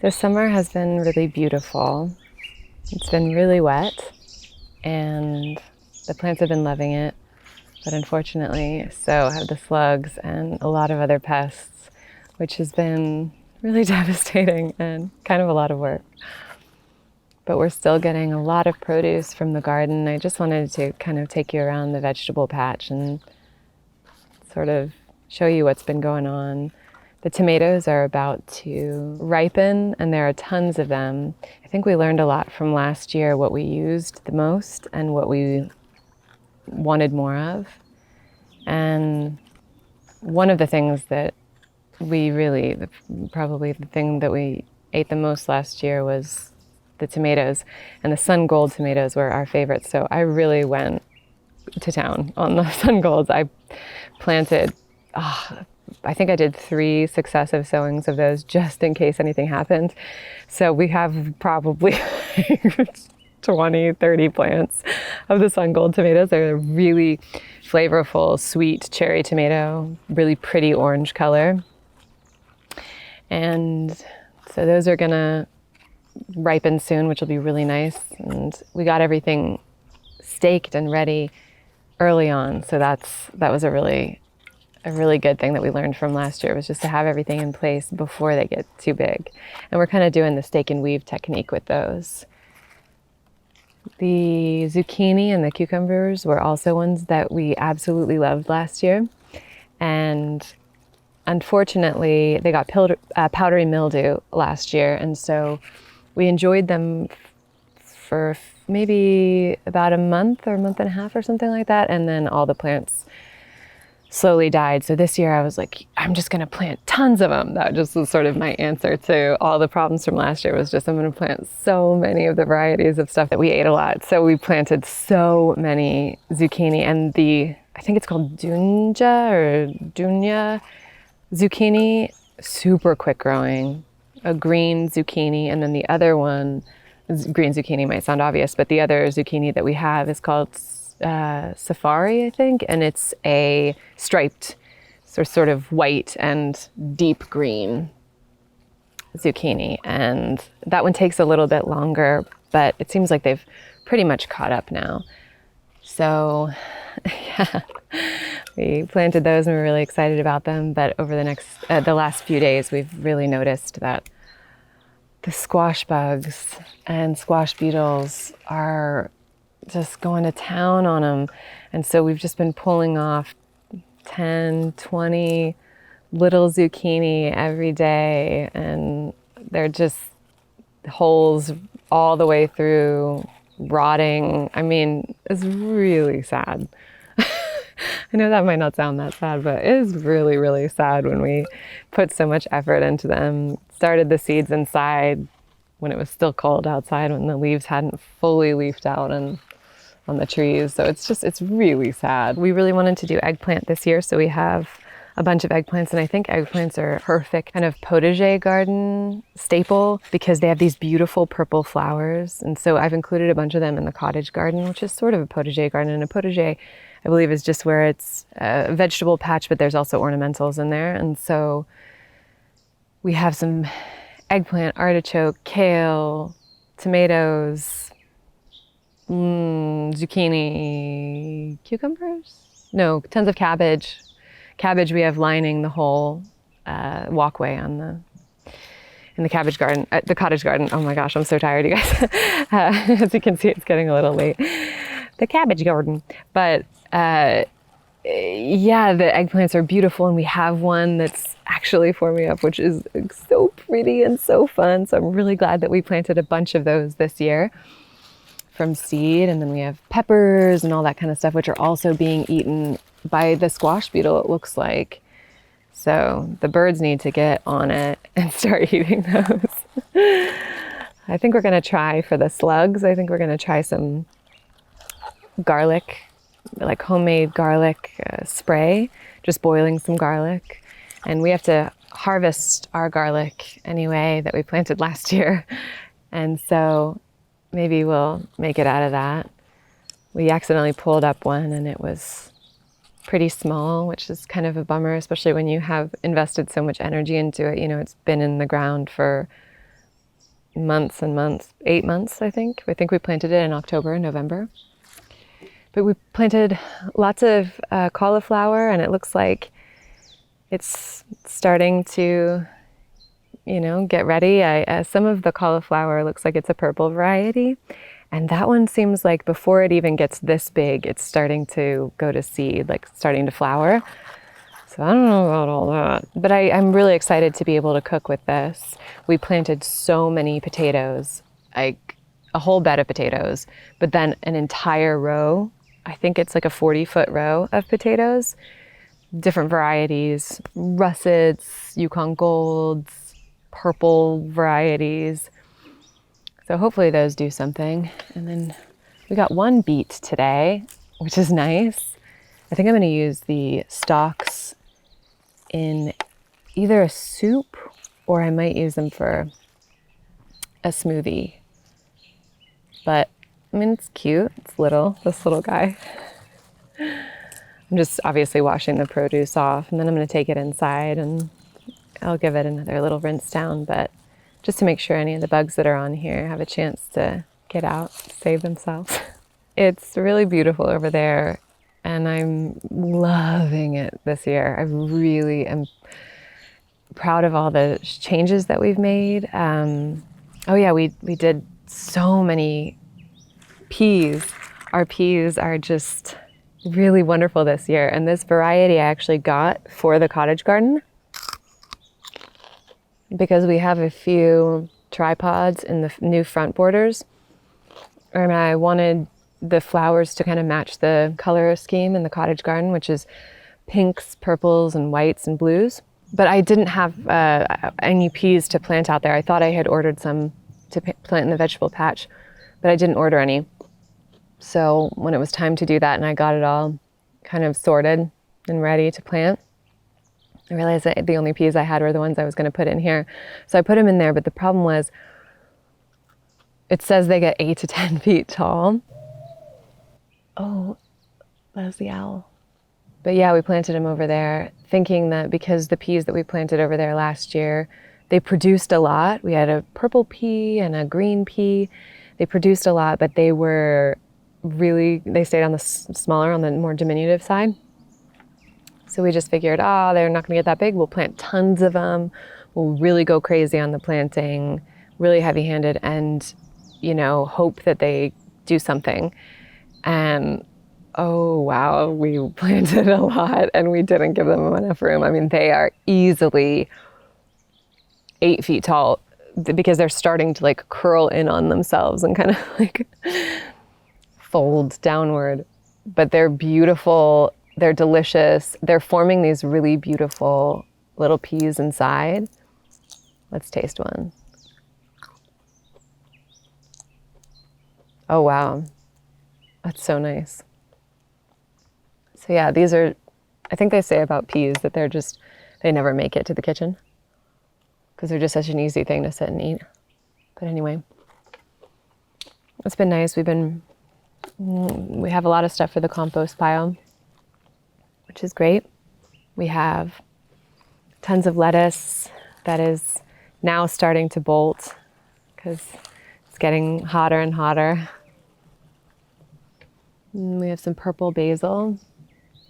This summer has been really beautiful. It's been really wet and the plants have been loving it, but unfortunately so have the slugs and a lot of other pests, which has been really devastating and kind of a lot of work. But we're still getting a lot of produce from the garden. I just wanted to kind of take you around the vegetable patch and sort of show you what's been going on. The tomatoes are about to ripen and there are tons of them. I think we learned a lot from last year, what we used the most and what we wanted more of. And one of the things that probably the thing that we ate the most last year was the tomatoes, and the sun gold tomatoes were our favorites. So I really went to town on the sun golds. I planted, I think I did 3 successive sowings of those just in case anything happened. So we have probably 20, 30 plants of the sun gold tomatoes. They're a really flavorful, sweet cherry tomato, really pretty orange color. And so those are gonna ripen soon, which will be really nice. And we got everything staked and ready early on. So that was a really good thing that we learned from last year, was just to have everything in place before they get too big. And we're kind of doing the stake and weave technique with those. The zucchini and the cucumbers were also ones that we absolutely loved last year. And unfortunately, they got powdery mildew last year. And so we enjoyed them for maybe about a month or a month and a half or something like that. And then all the plants slowly died. So this year I was like, I'm just going to plant tons of them. That just was sort of my answer to all the problems from last year, was just I'm going to plant so many of the varieties of stuff that we ate a lot. So we planted so many zucchini, and I think it's called Dunya zucchini, super quick growing, a green zucchini. And then the other one, green zucchini might sound obvious, but the other zucchini that we have is called Safari, I think, and it's a striped, sort of white and deep green zucchini. And that one takes a little bit longer, but it seems like they've pretty much caught up now. So yeah, we planted those and we're really excited about them. But over the last few days, we've really noticed that the squash bugs and squash beetles are just going to town on them. And so we've just been pulling off 10, 20 little zucchini every day. And they're just holes all the way through, rotting. I mean, it's really sad. I know that might not sound that sad, but it is really, really sad when we put so much effort into them. Started the seeds inside when it was still cold outside, when the leaves hadn't fully leafed out and on the trees. So it's really sad. We really wanted to do eggplant this year, so we have a bunch of eggplants, and I think eggplants are a perfect kind of potager garden staple because they have these beautiful purple flowers. And so I've included a bunch of them in the cottage garden, which is sort of a potager garden. And a potager I believe is just where it's a vegetable patch, but there's also ornamentals in there. And so we have some eggplant, artichoke, kale, tomatoes, zucchini, cucumbers? No, tons of cabbage. Cabbage we have lining the whole walkway in the cabbage garden, the cottage garden. Oh my gosh, I'm so tired, you guys. As you can see, it's getting a little late. The cabbage garden. But yeah, the eggplants are beautiful, and we have one that's actually forming up, which is so pretty and so fun. So I'm really glad that we planted a bunch of those this year from seed. And then we have peppers and all that kind of stuff, which are also being eaten by the squash beetle, it looks like. So the birds need to get on it and start eating those. I think we're gonna try for the slugs, I think we're gonna try some garlic, like homemade garlic spray, just boiling some garlic. And we have to harvest our garlic anyway that we planted last year. And so maybe we'll make it out of that. We accidentally pulled up one and it was pretty small, which is kind of a bummer, especially when you have invested so much energy into it. You know, it's been in the ground for months and months, 8 months, I think. I think we planted it in October and November. But we planted lots of cauliflower, and it looks like it's starting to, you know, get ready. Some of the cauliflower looks like it's a purple variety. And that one seems like before it even gets this big, it's starting to go to seed, like starting to flower. So I don't know about all that, but I'm really excited to be able to cook with this. We planted so many potatoes, like a whole bed of potatoes, but then an entire row. I think it's like a 40-foot row of potatoes, different varieties, russets, Yukon Golds, purple varieties. So hopefully those do something. And then we got one beet today, which is nice. I think I'm going to use the stalks in either a soup or I might use them for a smoothie. But I mean, it's cute. It's little, this little guy. I'm just obviously washing the produce off, and then I'm going to take it inside and I'll give it another little rinse down, but just to make sure any of the bugs that are on here have a chance to get out, save themselves. It's really beautiful over there, and I'm loving it this year. I really am proud of all the changes that we've made. Oh yeah, we did so many peas. Our peas are just really wonderful this year. And this variety I actually got for the cottage garden because we have a few tripods in the new front borders. And I wanted the flowers to kind of match the color scheme in the cottage garden, which is pinks, purples, and whites and blues. But I didn't have any peas to plant out there. I thought I had ordered some to plant in the vegetable patch, but I didn't order any. So when it was time to do that and I got it all kind of sorted and ready to plant, I realized that the only peas I had were the ones I was going to put in here. So I put them in there, but the problem was it says they get 8 to 10 feet tall. Oh, that was the owl. But yeah, we planted them over there thinking that because the peas that we planted over there last year, they produced a lot. We had a purple pea and a green pea. They produced a lot, but they stayed on the smaller, on the more diminutive side. So we just figured, they're not gonna get that big. We'll plant tons of them. We'll really go crazy on the planting, really heavy-handed, and, you know, hope that they do something. And oh wow, we planted a lot and we didn't give them enough room. I mean, they are easily 8 feet tall because they're starting to like curl in on themselves and kind of like fold downward. But they're beautiful, they're delicious. They're forming these really beautiful little peas inside. Let's taste one. Oh wow, that's so nice. So yeah, these are, I think they say about peas that they never make it to the kitchen because they're just such an easy thing to sit and eat. But anyway, it's been nice. We have a lot of stuff for the compost pile. which is great. We have tons of lettuce that is now starting to bolt because it's getting hotter and hotter. And we have some purple basil,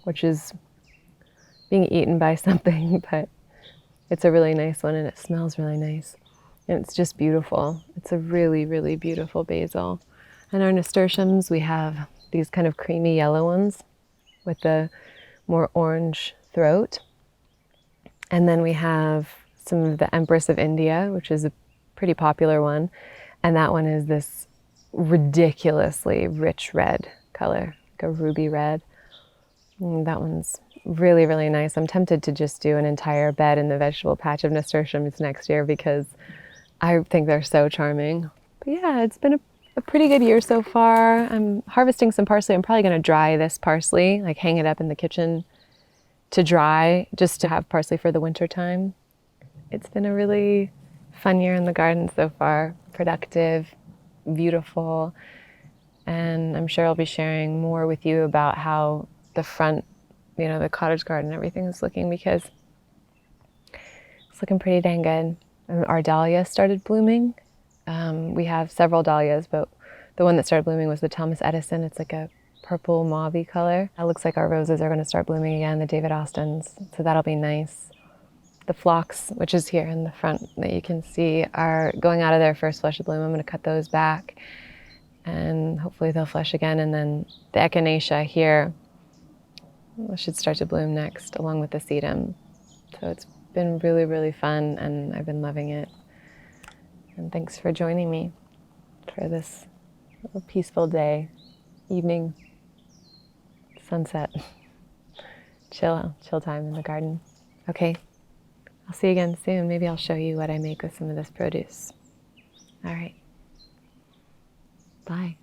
which is being eaten by something, but it's a really nice one and it smells really nice. And it's just beautiful. It's a really, really beautiful basil. And our nasturtiums, we have these kind of creamy yellow ones with the more orange throat. And then we have some of the Empress of India, which is a pretty popular one. And that one is this ridiculously rich red color, like a ruby red. And that one's really, really nice. I'm tempted to just do an entire bed in the vegetable patch of nasturtiums next year because I think they're so charming. But yeah, it's been a pretty good year so far. I'm harvesting some parsley. I'm probably going to dry this parsley, like hang it up in the kitchen to dry, just to have parsley for the winter time. It's been a really fun year in the garden so far. Productive, beautiful, and I'm sure I'll be sharing more with you about how the front, the cottage garden, everything is looking, because it's looking pretty dang good. And our dahlia started blooming. We have several dahlias, but the one that started blooming was the Thomas Edison. It's like a purple mauve color. It looks like our roses are going to start blooming again, the David Austins, so that'll be nice. The phlox, which is here in the front that you can see, are going out of their first flush of bloom. I'm going to cut those back and hopefully they'll flush again. And then the echinacea here should start to bloom next, along with the sedum. So it's been really, really fun and I've been loving it. And thanks for joining me for this little peaceful day, evening, sunset, chill time in the garden. Okay, I'll see you again soon. Maybe I'll show you what I make with some of this produce. All right, bye.